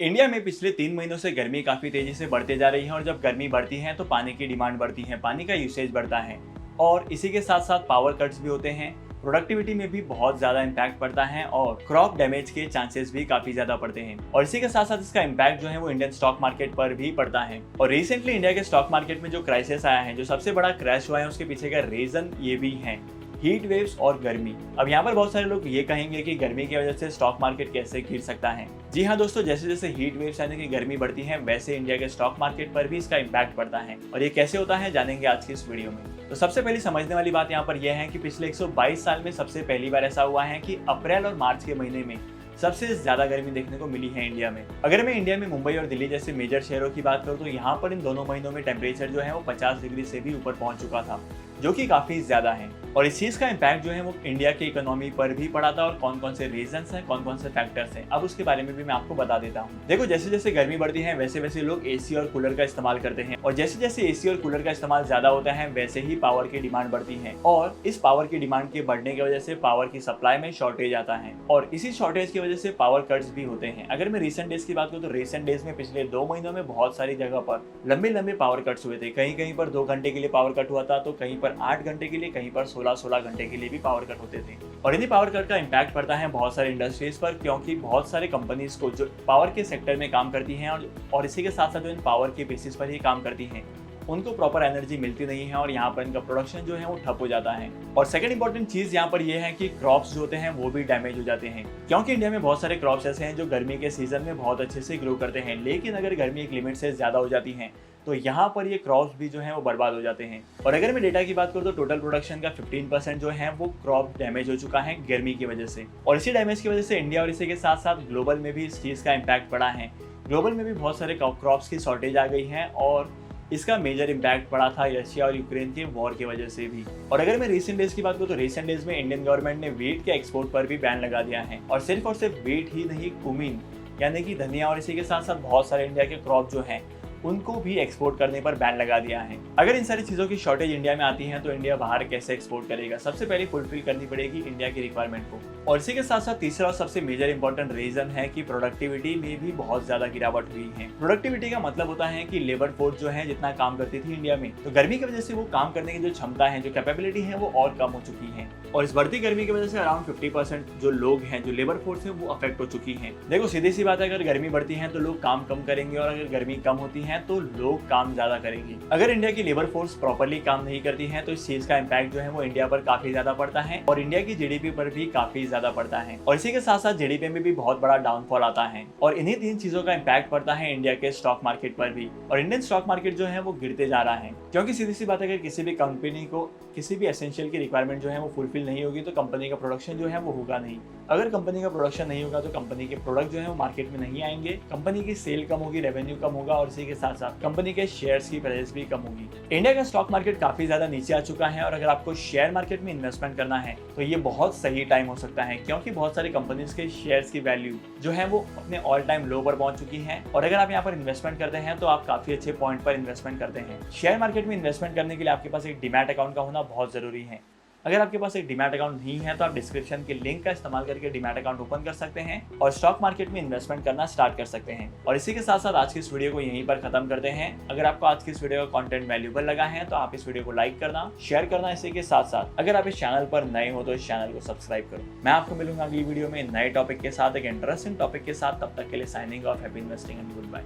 India में पिछले 3 महीनों से गर्मी काफ़ी तेज़ी से बढ़ते जा रही है और जब गर्मी बढ़ती है तो पानी की डिमांड बढ़ती है, पानी का यूसेज बढ़ता है और इसी के साथ साथ पावर कट्स भी होते हैं। प्रोडक्टिविटी में भी बहुत ज़्यादा इम्पैक्ट पड़ता है और क्रॉप डैमेज के चांसेस भी काफ़ी ज़्यादा पड़ते हैं और इसी के साथ साथ इसका इम्पैक्ट जो है वो इंडियन स्टॉक मार्केट पर भी पड़ता है। और रिसेंटली इंडिया के स्टॉक मार्केट में जो क्राइसिस आया है, जो सबसे बड़ा क्रैश हुआ है, उसके पीछे का रीज़न ये भी है हीट वेव्स और गर्मी। अब यहाँ पर बहुत सारे लोग ये कहेंगे कि गर्मी की वजह से स्टॉक मार्केट कैसे गिर सकता है। जी हाँ दोस्तों, जैसे जैसे हीट वेव्स यानी कि गर्मी बढ़ती है वैसे इंडिया के स्टॉक मार्केट पर भी इसका इम्पैक्ट पड़ता है और ये कैसे होता है जानेंगे आज की इस वीडियो में। तो सबसे पहले समझने वाली बात यहाँ पर यह है कि पिछले 122 साल में सबसे पहली बार ऐसा हुआ है कि अप्रैल और मार्च के महीने में सबसे ज्यादा गर्मी देखने को मिली है इंडिया में। अगर मैं इंडिया में मुंबई और दिल्ली जैसे मेजर शहरों की बात करूं तो यहाँ पर इन दोनों महीनों में टेम्परेचर जो है वो 50 डिग्री से भी ऊपर पहुंच चुका था, जो कि काफी ज्यादा है। और इस चीज का इम्पैक्ट जो है वो इंडिया की इकोनॉमी पर भी पड़ा था और कौन कौन से रीजंस हैं, कौन कौन से फैक्टर्स हैं, अब उसके बारे में भी मैं आपको बता देता हूँ। देखो, जैसे जैसे गर्मी बढ़ती है वैसे वैसे लोग एसी और कूलर का इस्तेमाल करते हैं और जैसे जैसे एसी और कूलर का इस्तेमाल ज्यादा होता है वैसे ही पावर की डिमांड बढ़ती है और इस पावर की डिमांड के बढ़ने की वजह से पावर की सप्लाई में शॉर्टेज आता है और इसी शॉर्टेज की वजह से पावर कट्स भी होते हैं। अगर मैं रिसेंट डेज की बात करूँ तो रिसेंट डेज में पिछले 2 महीनों में बहुत सारी जगह पर लंबे लंबे पावर कट्स हुए थे। कहीं कहीं पर 2 घंटे के लिए पावर कट हुआ था तो कहीं पर 8 घंटे के लिए, कहीं पर 16 घंटे के लिए भी पावर कट होते थे। और इन्हीं पावर कट का इम्पैक्ट पड़ता है बहुत सारे इंडस्ट्रीज पर, क्योंकि बहुत सारे कंपनीज को जो पावर के सेक्टर में काम करती हैं और इसी के साथ साथ जो इन पावर के बेसिस पर ही काम करती हैं उनको प्रॉपर एनर्जी मिलती नहीं है और यहाँ पर इनका प्रोडक्शन जो है वो ठप हो जाता है। और सेकंड इंपॉर्टेंट चीज यहाँ पर ये है कि क्रॉप्स जो होते हैं वो भी डैमेज हो जाते हैं, क्योंकि इंडिया में बहुत सारे क्रॉप्स ऐसे हैं जो गर्मी के सीजन में बहुत अच्छे से ग्रो करते हैं, लेकिन अगर गर्मी एक लिमिट से ज्यादा हो जाती है तो यहाँ पर ये क्रॉप्स भी जो है वो बर्बाद हो जाते हैं। और अगर मैं डेटा की बात करूँ तो टोटल प्रोडक्शन का 15% जो है वो क्रॉप डैमेज हो चुका है गर्मी की वजह से। और इसी डैमेज की वजह से इंडिया और इसी के साथ साथ ग्लोबल में भी इस चीज़ का इम्पैक्ट पड़ा है। ग्लोबल में भी बहुत सारे क्रॉप्स की शॉर्टेज आ गई है और इसका मेजर इम्पैक्ट पड़ा था रशिया और यूक्रेन के वॉर की वजह से भी। और अगर मैं रीसेंट डेज की बात करूँ तो रीसेंट डेज में इंडियन गवर्नमेंट ने वीट के एक्सपोर्ट पर भी बैन लगा दिया है और सिर्फ वीट ही नहीं, कुमिन यानी कि धनिया और इसी के साथ साथ बहुत सारे इंडिया के क्रॉप जो हैं उनको भी एक्सपोर्ट करने पर बैन लगा दिया है। अगर इन सारी चीज़ों की शॉर्टेज इंडिया में आती है तो इंडिया बाहर कैसे एक्सपोर्ट करेगा? सबसे पहले फुलफिल करनी पड़ेगी इंडिया की रिक्वायरमेंट को। और इसी के साथ साथ तीसरा और सबसे मेजर इंपॉर्टेंट रीजन है कि प्रोडक्टिविटी में भी बहुत ज्यादा गिरावट हुई है। प्रोडक्टिविटी का मतलब होता है कि लेबर फोर्स जो है जितना काम करती थी इंडिया में, तो गर्मी की वजह से वो काम करने की जो क्षमता है, जो कैपेबिलिटी है, वो और कम हो चुकी है और इस बढ़ती गर्मी की वजह से अराउंड 50% जो लोग हैं, जो लेबर फोर्स है, वो अफेक्ट हो चुकी है। देखो, सीधी सी बात है, अगर गर्मी बढ़ती है तो लोग काम कम करेंगे और अगर गर्मी कम होती है तो लोग काम ज्यादा करेंगे। अगर इंडिया की लेबर फोर्स प्रॉपर्ली काम नहीं करती है तो इस चीज का इम्पैक्ट जो है वो इंडिया पर काफी ज्यादा पड़ता है और इंडिया की जीडीपी पर भी काफी ज्यादा पड़ता है और इसी के साथ साथ जीडीपी में भी बहुत बड़ा डाउनफॉल आता है और इन्हीं 3 चीजों का इम्पैक्ट पड़ता है इंडिया के स्टॉक मार्केट पर भी। और इंडियन स्टॉक मार्केट जो है वो गिरते जा रहा है, क्योंकि सीधी सी बात है कि किसी भी कंपनी को किसी भी एसेंशियल की रिक्वायरमेंट जो है वो फुलफिल नहीं होगी तो कंपनी का प्रोडक्शन जो है वो होगा नहीं। अगर कंपनी का प्रोडक्शन नहीं होगा तो कंपनी के प्रोडक्ट जो है वो मार्केट में नहीं आएंगे, कंपनी की सेल कम होगी, रेवेन्यू कम होगा और इसी के साथ साथ कंपनी के शेयर्स की प्राइस भी कम होगी। इंडिया का स्टॉक मार्केट काफी ज्यादा नीचे आ चुका है और अगर आपको शेयर मार्केट में इन्वेस्टमेंट करना है तो ये बहुत सही टाइम हो सकता है, क्योंकि बहुत सारी कंपनीज के शेयर्स की वैल्यू जो है वो अपने ऑल टाइम लो पर पहुंच चुकी है और अगर आप यहाँ पर इन्वेस्टमेंट करते हैं तो आप काफी अच्छे पॉइंट पर इन्वेस्टमेंट करते हैं। शेयर मार्केट में इन्वेस्टमेंट करने के लिए आपके पास एक डीमैट अकाउंट का होना बहुत जरूरी है। अगर आपके पास एक डीमैट अकाउंट नहीं है तो आप डिस्क्रिप्शन के लिंक का इस्तेमाल करके डीमैट अकाउंट ओपन कर सकते हैं और स्टॉक मार्केट में इन्वेस्टमेंट करना स्टार्ट कर सकते हैं। और इसी के साथ साथ आज की इस वीडियो को यहीं पर खत्म करते हैं। अगर आपको आज की इस वीडियो का कंटेंट वैल्यूएबल लगा है तो आप इस वीडियो को लाइक करना, शेयर करना। इसी के साथ साथ अगर आप इस चैनल पर नए हो तो इस चैनल को सब्सक्राइब करो। मैं आपको मिलूंगा अगली वीडियो में नए टॉपिक के साथ, एक इंटरेस्टिंग टॉपिक के साथ। तब तक के लिए signing off, happy investing and good bye.